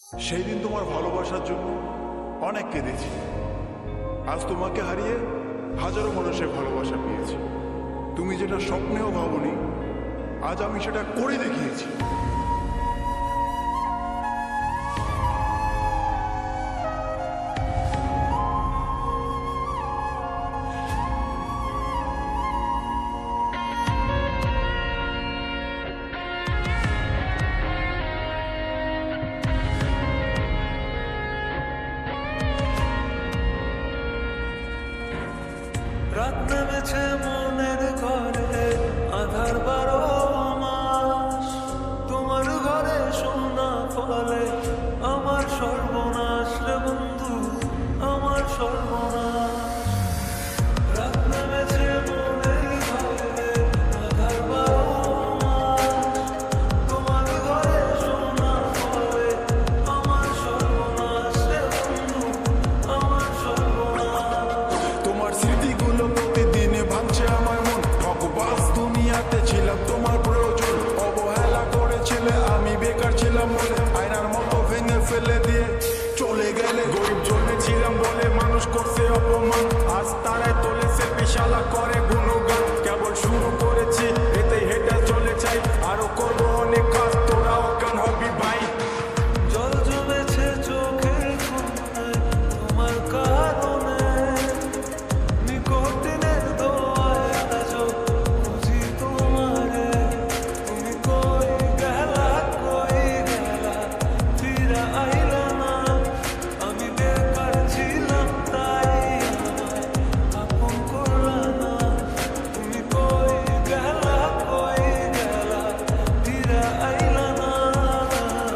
সেই দিন তোমার ভালোবাসার জন্য অনেক কেঁদেছি। আজ তোমাকে হারিয়ে হাজারো মানুষের ভালোবাসা পেয়েছি। তুমি যেটা স্বপ্নেও ভাবনি, আজ আমি সেটা করে দেখিয়েছি। রাত নেমেছে মনের ঘরে, আধার 12 মাস। তোমার ঘরে সোনা ফলে আমার সর্বনাশ রে বন্ধু, আমার সর্বনাশ। রাত নেমেছে মনের ঘরে, আধার 12 মাস। তোমার ঘরে সোনা ফলে আমার সর্বনাশ রে বন্ধু, আমার সর্বনাশ। তোমার স্মৃতিগুলো প্রতিদিনে ভাঙছে আমার মন। ঠকবাজ দুনিয়াতে ছিলাম তোমার প্রয়োজন, অবহেলা করেছিলে আমি বেকার ছিলাম বলে। আয়নার মতো ভেঙে ফেলে দিয়ে চলে গেলে। গরিব জন্মেছিলাম বলে মানুষ করছে অপমান, আজ তারাই তোলেছে বিশালা করে গুণগান। কেবল শুরু করেছি, এতে হেঁটে চলে চাই, আরো করবো অনেক কাজ, তোরা অজ্ঞান হবি ভাই। জল জমেছে চোখের কোণায় তোমার কারণে, নিকটিনের দোয়ায় আজও খুঁজি তোমারে। তুমি কই গেলা, ফিরা আইলা না। আমি বেকার ছিলাম তাই আমায় আপন করলা না। তুমি কই গেলা, ফিরা আইলা না।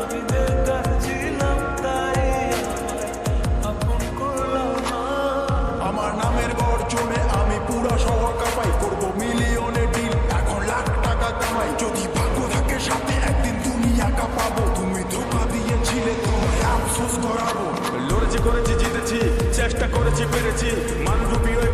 আমি বেকার ছিলাম তাই আমায় আপন করলা না। আমার নামের গর্জনে আমি পুরা শহর কাঁপাই, করবো মিলিয়নের ডিল, এখন লাখ টাকা কামাই। যদি ভাগ্য থাকে সাথে একদিন দুনিয়া কাঁপাবো। তুমি ধোঁকা দিয়েছিলে, তোমায় আফসোস করাবো। লড়েছি, করেছি, জিতেছি, চেষ্টা করেছি, পেরেছি, মানরূপী হয়ে